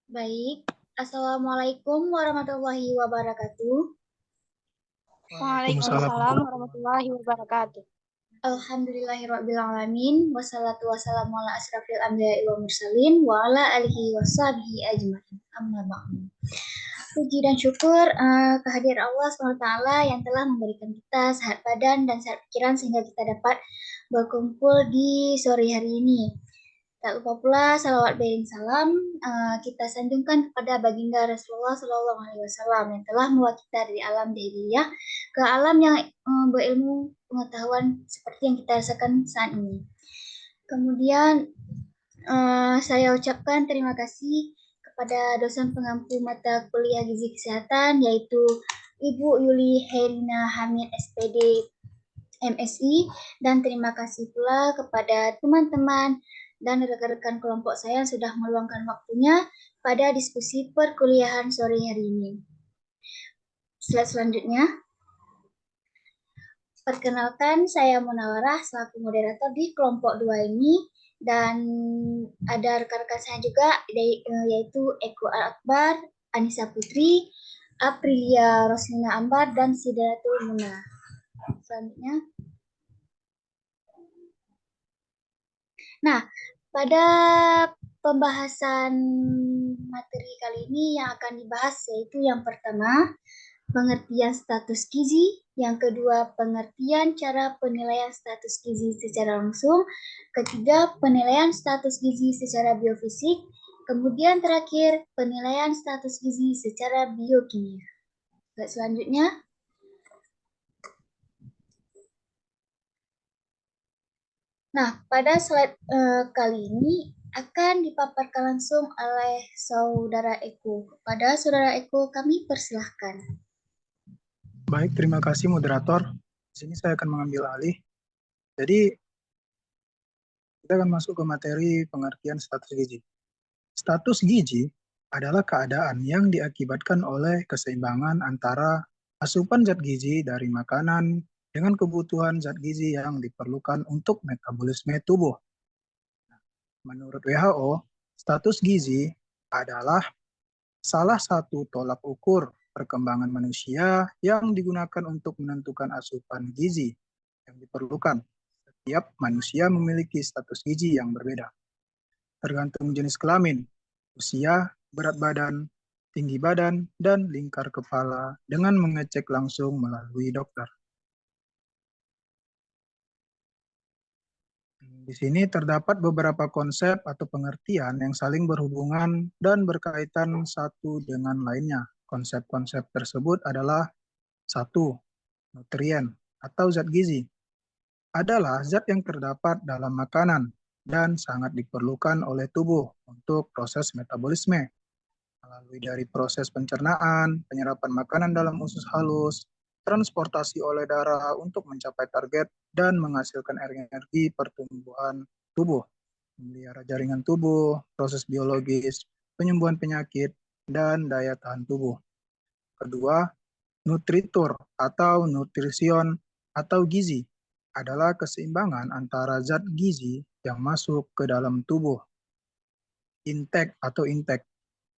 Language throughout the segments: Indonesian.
Baik. Assalamualaikum warahmatullahi wabarakatuh. Waalaikumsalam Waalaikumsalam warahmatullahi warahmatullahi wabarakatuh. Alhamdulillahirrabbilalamin. Wassalatu wassalamu ala asrafil anbiya'i wa mursalin wa ala alihi wa sahbihi ajma'in. Amma ba'du. Puji dan syukur kehadiran Allah SWT yang telah memberikan kita sehat badan dan sehat pikiran sehingga kita dapat berkumpul di sore hari ini. Tak lupa pula salawat beriring salam kita sanjungkan kepada baginda Rasulullah Shallallahu Alaihi Wasallam yang telah membawa kita dari alam jahiliyah ke alam yang berilmu pengetahuan seperti yang kita rasakan saat ini. Kemudian saya ucapkan terima kasih kepada dosen pengampu mata kuliah gizi kesehatan yaitu Ibu Yuli Herina Hamid SPD MSI, dan terima kasih pula kepada teman-teman dan rekan-rekan kelompok saya yang sudah meluangkan waktunya pada diskusi perkuliahan sore hari ini. Slide selanjutnya. Perkenalkan, saya Munawarah selaku moderator di kelompok 2 ini, dan ada rekan-rekan saya juga yaitu Eko Akbar, Anissa Putri, Aprilia Roslina Ambar, dan Sidratul Muna. Selanjutnya. Nah, pada pembahasan materi kali ini yang akan dibahas yaitu yang pertama, pengertian status gizi, yang kedua, pengertian cara penilaian status gizi secara langsung, ketiga, penilaian status gizi secara biofisik, kemudian terakhir, penilaian status gizi secara biokimia. Selanjutnya. Nah, pada slide kali ini akan dipaparkan langsung oleh Saudara Eko. Kepada Saudara Eko, kami persilahkan. Baik, terima kasih moderator. Di sini saya akan mengambil alih. Jadi, kita akan masuk ke materi pengertian status gizi. Status gizi adalah keadaan yang diakibatkan oleh keseimbangan antara asupan zat gizi dari makanan dengan kebutuhan zat gizi yang diperlukan untuk metabolisme tubuh. Menurut WHO, status gizi adalah salah satu tolak ukur perkembangan manusia yang digunakan untuk menentukan asupan gizi yang diperlukan. Setiap manusia memiliki status gizi yang berbeda, tergantung jenis kelamin, usia, berat badan, tinggi badan, dan lingkar kepala dengan mengecek langsung melalui dokter. Di sini terdapat beberapa konsep atau pengertian yang saling berhubungan dan berkaitan satu dengan lainnya. Konsep-konsep tersebut adalah satu, nutrien atau zat gizi adalah zat yang terdapat dalam makanan dan sangat diperlukan oleh tubuh untuk proses metabolisme melalui dari proses pencernaan, penyerapan makanan dalam usus halus, transportasi oleh darah untuk mencapai target, dan menghasilkan energi pertumbuhan tubuh, memelihara jaringan tubuh, proses biologis, penyembuhan penyakit, dan daya tahan tubuh. Kedua, nutritur atau nutrision atau gizi adalah keseimbangan antara zat gizi yang masuk ke dalam tubuh, intake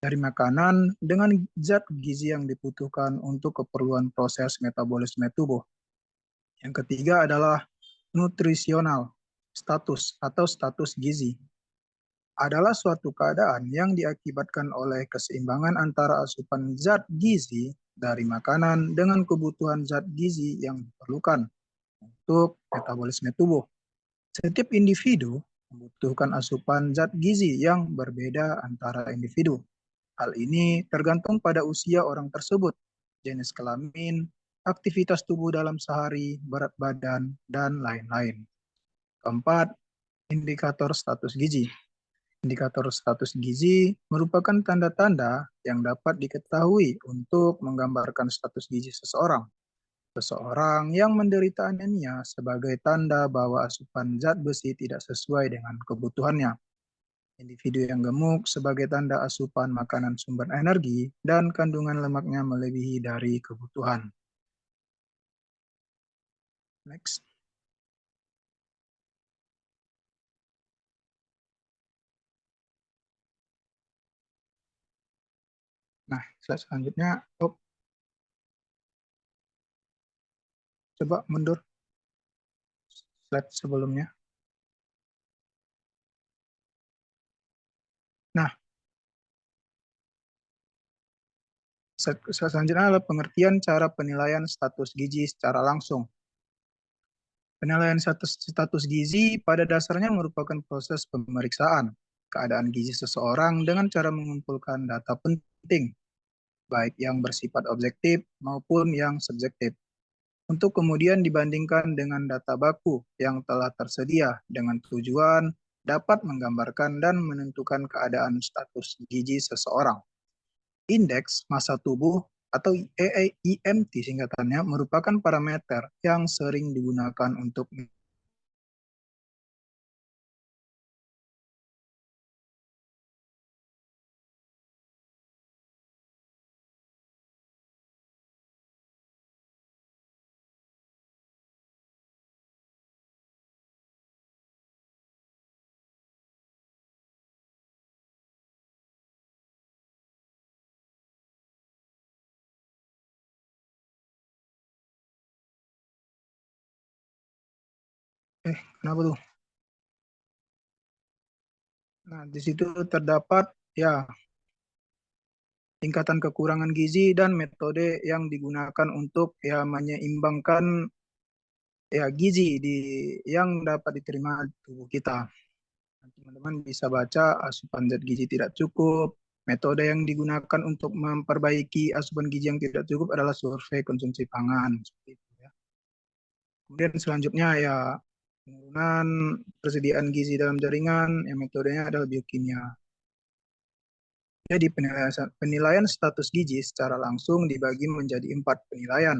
dari makanan dengan zat gizi yang dibutuhkan untuk keperluan proses metabolisme tubuh. Yang ketiga adalah nutrisional status atau status gizi. Adalah suatu keadaan yang diakibatkan oleh keseimbangan antara asupan zat gizi dari makanan dengan kebutuhan zat gizi yang diperlukan untuk metabolisme tubuh. Setiap individu membutuhkan asupan zat gizi yang berbeda antara individu. Hal ini tergantung pada usia orang tersebut, jenis kelamin, aktivitas tubuh dalam sehari, berat badan, dan lain-lain. Keempat, indikator status gizi. Indikator status gizi merupakan tanda-tanda yang dapat diketahui untuk menggambarkan status gizi seseorang. Seseorang yang menderita anemia sebagai tanda bahwa asupan zat besi tidak sesuai dengan kebutuhannya. Individu yang gemuk sebagai tanda asupan makanan sumber energi dan kandungan lemaknya melebihi dari kebutuhan. Next. Nah, slide selanjutnya, coba mundur slide sebelumnya. Nah, selanjutnya adalah pengertian cara penilaian status gizi secara langsung. Penilaian status gizi pada dasarnya merupakan proses pemeriksaan keadaan gizi seseorang dengan cara mengumpulkan data penting, baik yang bersifat objektif maupun yang subjektif, untuk kemudian dibandingkan dengan data baku yang telah tersedia dengan tujuan dapat menggambarkan dan menentukan keadaan status gizi seseorang. Indeks massa tubuh atau IMT singkatannya merupakan parameter yang sering digunakan untuk kenapa tuh? Nah, di situ terdapat ya tingkatan kekurangan gizi dan metode yang digunakan untuk ya menyeimbangkan ya gizi yang dapat diterima tubuh kita. Teman-teman bisa baca asupan zat gizi tidak cukup. Metode yang digunakan untuk memperbaiki asupan gizi yang tidak cukup adalah survei konsumsi pangan. Seperti itu, ya. Kemudian selanjutnya ya penurunan persediaan gizi dalam jaringan, yang metodenya adalah biokimia. Jadi penilaian status gizi secara langsung dibagi menjadi 4 penilaian,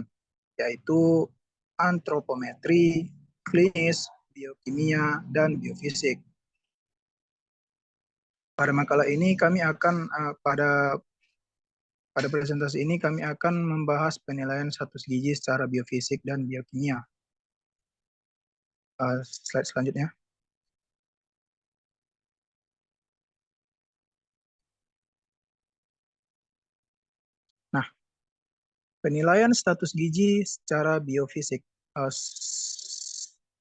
yaitu antropometri, klinis, biokimia, dan biofisik. Pada makalah ini kami akan pada presentasi ini kami akan membahas penilaian status gizi secara biofisik dan biokimia. Slide selanjutnya. Nah, penilaian status gizi secara biofisik.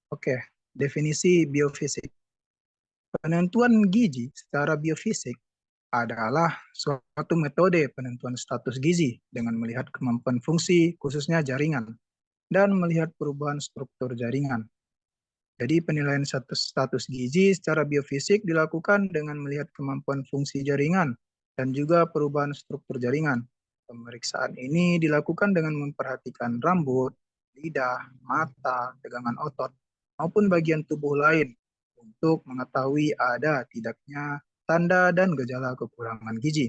Oke, definisi biofisik. Penentuan gizi secara biofisik adalah suatu metode penentuan status gizi dengan melihat kemampuan fungsi, khususnya jaringan, dan melihat perubahan struktur jaringan. Jadi penilaian status gizi secara biofisik dilakukan dengan melihat kemampuan fungsi jaringan dan juga perubahan struktur jaringan. Pemeriksaan ini dilakukan dengan memperhatikan rambut, lidah, mata, tegangan otot, maupun bagian tubuh lain untuk mengetahui ada tidaknya tanda dan gejala kekurangan gizi.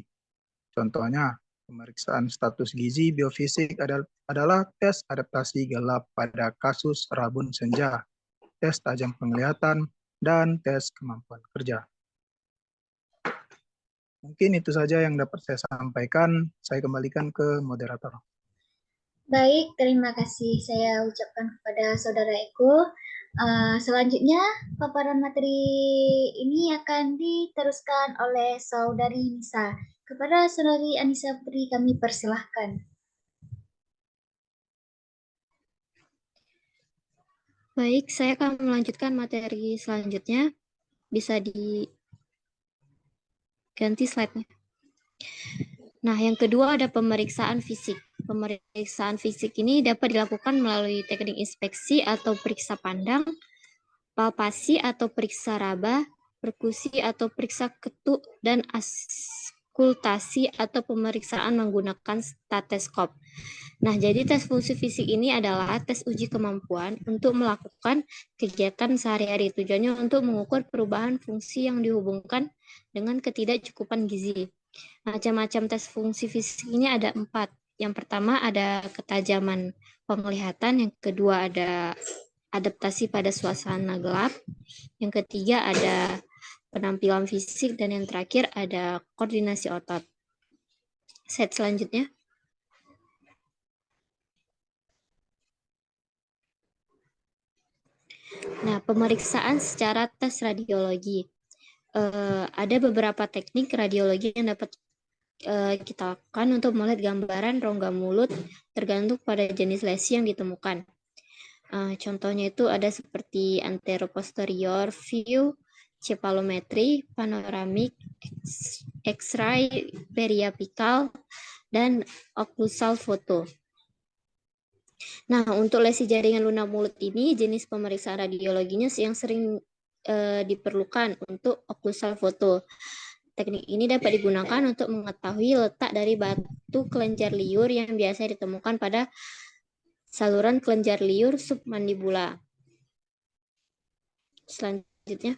Contohnya, pemeriksaan status gizi biofisik adalah tes adaptasi gelap pada kasus rabun senja, tes tajam penglihatan, dan tes kemampuan kerja. Mungkin itu saja yang dapat saya sampaikan. Saya kembalikan ke moderator. Baik, terima kasih saya ucapkan kepada Saudara Eko. Selanjutnya, paparan materi ini akan diteruskan oleh Saudari Nisa. Kepada Saudari Anissa Putri kami persilahkan. Baik, saya akan melanjutkan materi selanjutnya. Bisa diganti slide-nya. Nah, yang kedua ada pemeriksaan fisik. Pemeriksaan fisik ini dapat dilakukan melalui teknik inspeksi atau periksa pandang, palpasi atau periksa raba, perkusi atau periksa ketuk, dan auskultasi atau pemeriksaan menggunakan stetoskop. Nah, jadi tes fungsi fisik ini adalah tes uji kemampuan untuk melakukan kegiatan sehari-hari. Tujuannya untuk mengukur perubahan fungsi yang dihubungkan dengan ketidakcukupan gizi. Macam-macam tes fungsi fisik ini ada 4. Yang pertama ada ketajaman penglihatan, yang kedua ada adaptasi pada suasana gelap, yang ketiga ada penampilan fisik, dan yang terakhir ada koordinasi otot. Slide selanjutnya. Nah, pemeriksaan secara tes radiologi. Ada beberapa teknik radiologi yang dapat kita lakukan untuk melihat gambaran rongga mulut tergantung pada jenis lesi yang ditemukan. Contohnya itu ada seperti anteroposterior view, cephalometry, panoramik, X-ray, periapikal, dan occlusal photo. Nah, untuk lesi jaringan lunak mulut ini, jenis pemeriksaan radiologinya yang sering diperlukan untuk occlusal photo. Teknik ini dapat digunakan untuk mengetahui letak dari batu kelenjar liur yang biasa ditemukan pada saluran kelenjar liur submandibula. Selanjutnya.